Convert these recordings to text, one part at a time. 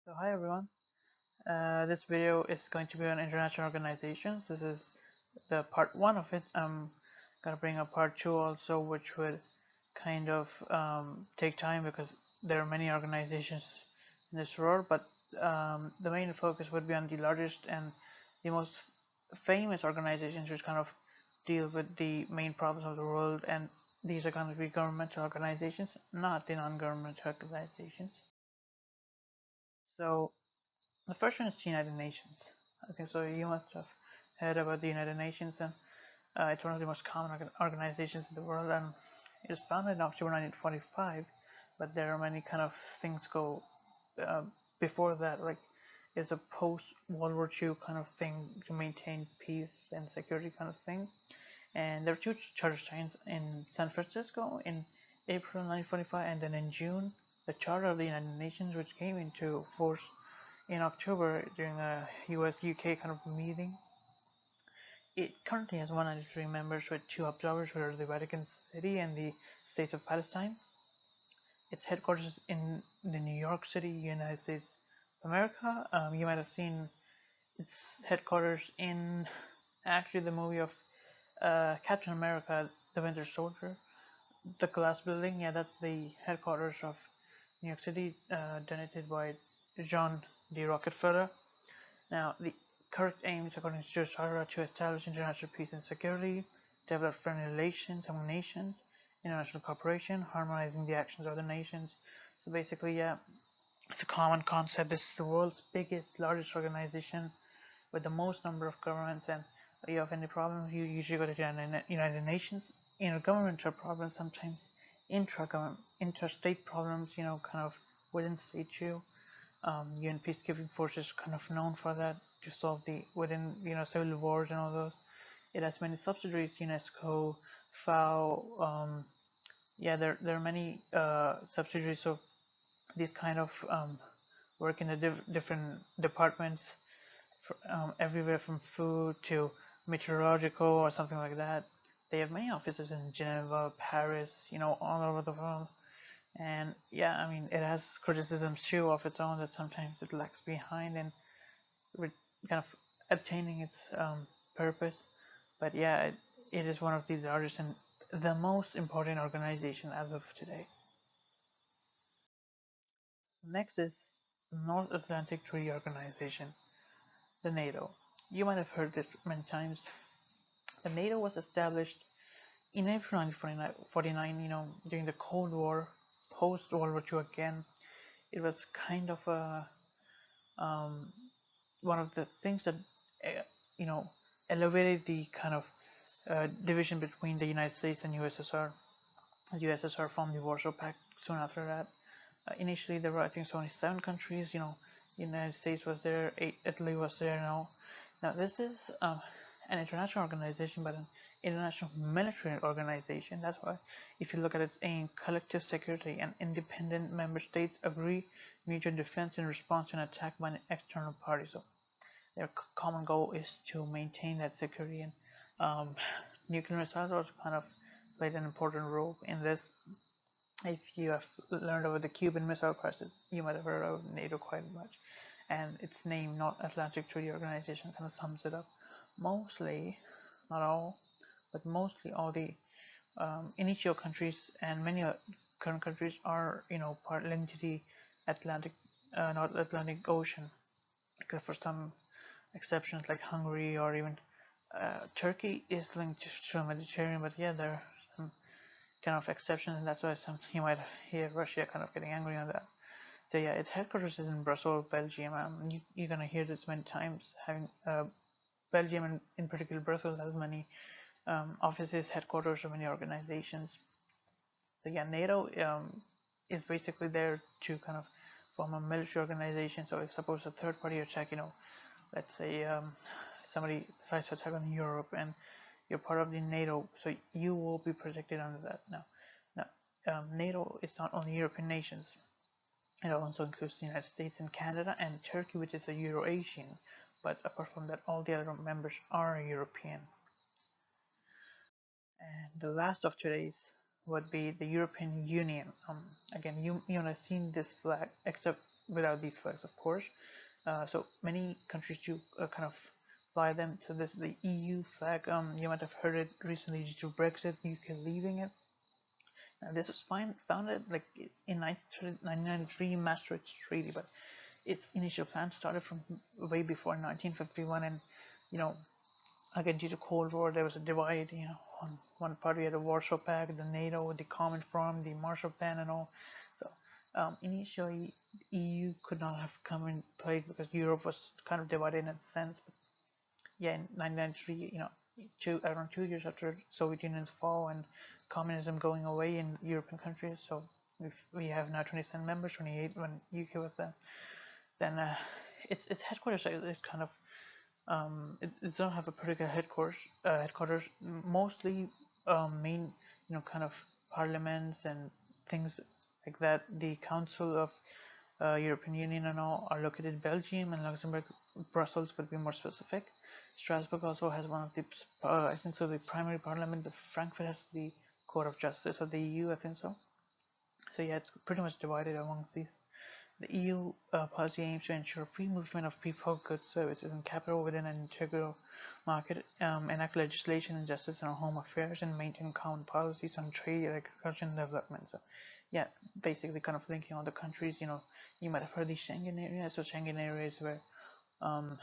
So hi everyone, this video is going to be on international organizations. This is the part one of it. I'm gonna bring up part two also, which would kind of take time because there are many organizations in this world, but the main focus would be on the largest and the most famous organizations which kind of deal with the main problems of the world, and these are going to be governmental organizations, not the non-governmental organizations. So the first one is the United Nations. I think so. You must have heard about the United Nations, and it's one of the most common organizations in the world. And it was founded in October 1945, but there are many kind of things go uh, before that. Like it's a post World War II kind of thing to maintain peace and security kind of thing. And there were two charter signs in San Francisco in April 1945, and then in June, the Charter of the United Nations, which came into force in October during a US-UK kind of meeting. It currently has 193 members with two observers, which are the Vatican City and the States of Palestine. Its headquarters is in the New York City, United States of America. You might have seen its headquarters in actually the movie of Captain America, The Winter Soldier. The glass building, yeah, that's the headquarters of New York City, donated by John D. Rockefeller. Now, the correct aims, according to George Charter, are to establish international peace and security, develop friendly relations among nations, international cooperation, harmonizing the actions of other nations. So basically, yeah, it's a common concept. This is the world's biggest, largest organization with the most number of governments, and if you have any problems, you usually go to the United Nations. Governmental problems, sometimes intra-government, interstate problems, kind of within state too. UN peacekeeping forces kind of known for that to solve the within civil wars and all those. It has many subsidiaries: UNESCO, FAO. Yeah, there are many subsidiaries. So these kind of work in the different departments, everywhere from food to meteorological or something like that. They have many offices in Geneva, Paris, all over the world. And yeah, I mean, it has criticisms too of its own that sometimes it lags behind in kind of obtaining its purpose. But yeah, it is one of the largest and the most important organization as of today. Next is the North Atlantic Treaty Organization, the NATO. You might have heard this many times. The NATO was established in April 1949, during the Cold War, post World War II again. It was kind of a um, one of the things that uh, you know elevated the kind of division between the United States and USSR. The USSR formed the Warsaw Pact soon after that. Initially, there were I think only 7 countries. United States was there, Italy was there. Now this is an international organization, but an international military organization. That's why, if you look at its aim, collective security and independent member states agree mutual defense in response to an attack by an external party. So their common goal is to maintain that security, and um, nuclear missiles also kind of played an important role in this. If you have learned about the Cuban Missile Crisis, you might have heard of NATO quite much, and its name, North Atlantic Treaty Organization, kind of sums it up. Mostly, not all, but mostly all the initial countries and many current countries are, part linked to the Atlantic, North Atlantic Ocean, except for some exceptions like Hungary or even Turkey is linked to the Mediterranean, but yeah, there are some kind of exceptions, and that's why you might hear Russia kind of getting angry on that. So yeah, its headquarters is in Brussels, Belgium. You're gonna hear this many times. Having Belgium and in particular Brussels has many offices, headquarters of many organizations. So yeah, NATO is basically there to kind of form a military organization. So if suppose a third party attack, let's say somebody decides to attack on Europe and you're part of the NATO, so you will be protected under that. Now, NATO is not only European nations; it also includes the United States and Canada and Turkey, which is a Euro-Asian. But apart from that, all the other members are European. And the last of today's would be the European Union. Again, you have seen this flag, except without these flags, of course. So many countries do kind of fly them. So this is the EU flag. You might have heard it recently due to Brexit, UK leaving it. This was founded like in 1993 Maastricht Treaty, but its initial plan started from way before 1951. And you know, again, due to Cold War, there was a divide. You know, on one part we had the Warsaw Pact, the NATO, the Common Front, the Marshall Plan, and all. So initially, EU could not have come in play because Europe was kind of divided in a sense. But yeah, in 1993, you know, around 2 years after Soviet Union's fall and communism going away in European countries, so if we have now 27 members, 28 when UK was there, then its headquarters is kind of it don't have a particular headquarters. Mostly main, you know, kind of parliaments and things like that. The Council of European Union and all are located in Belgium and Luxembourg. Brussels would be more specific. Strasbourg also has one of the, I think so, the primary parliament. The Frankfurt has the Court of Justice of the EU, I think so. So yeah, it's pretty much divided amongst these. The EU policy aims to ensure free movement of people, goods, services, and capital within an integral market, enact legislation and justice in our home affairs, and maintain common policies on trade, agriculture, and development. So, yeah, basically kind of linking all the countries. You know, you might have heard the Schengen area. So Schengen area is where um,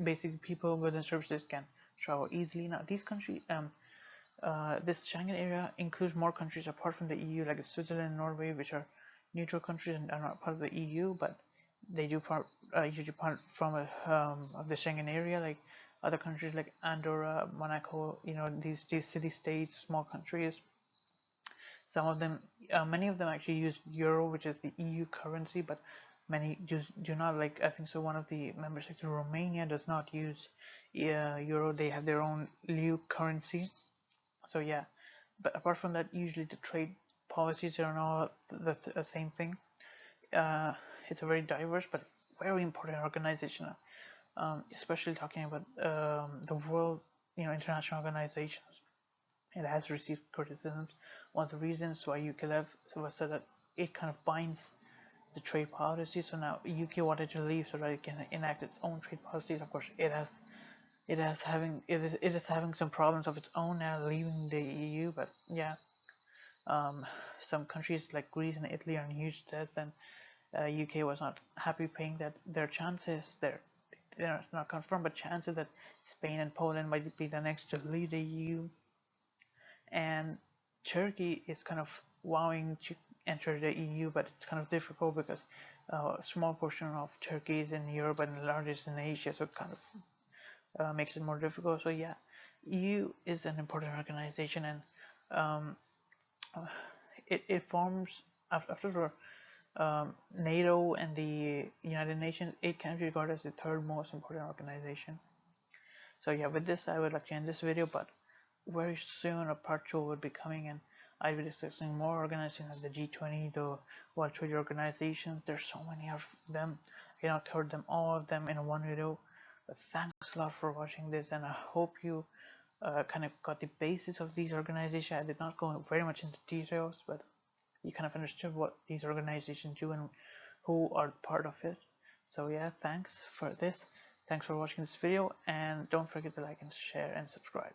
basically people goods and services can travel easily. Now, these countries, this Schengen area includes more countries apart from the EU, like Switzerland and Norway, which are neutral countries and are not part of the EU, but they do usually part from of the Schengen area, like other countries like Andorra, Monaco. You know, these city-states, small countries. Some of them, many of them actually use euro, which is the EU currency, but many just do not. Like I think so. One of the member states, Romania, does not use euro. They have their own liu currency. So yeah, but apart from that, usually the trade policies are not the same thing. It's a very diverse but very important organization, especially talking about the world, you know, international organizations. It has received criticisms. One of the reasons why UK left was so that it kind of binds the trade policy. So now UK wanted to leave so that it can enact its own trade policies. Of course, it is having some problems of its own now leaving the EU. But yeah, some countries like Greece and Italy are in huge debt, and UK was not happy paying that. Their chances, they're not confirmed, but chances that Spain and Poland might be the next to leave the EU, and Turkey is kind of vowing to enter the EU, but it's kind of difficult because a small portion of Turkey is in Europe and the largest in Asia, so it kind of makes it more difficult. So yeah, EU is an important organization, and um, it forms after NATO and the United Nations. It can be regarded as the third most important organization. So yeah, with this I would like to end this video, but very soon a part 2 will be coming, and I'll be discussing more organizations like the G20, the World Trade Organizations. There's so many of them. I cannot cover them all of them in one video. But thanks a lot for watching this, and I hope you kind of got the basis of these organizations. I did not go very much into details, but you kind of understood what these organizations do and who are part of it. So yeah, thanks for this. Thanks for watching this video, and don't forget to like and share and subscribe.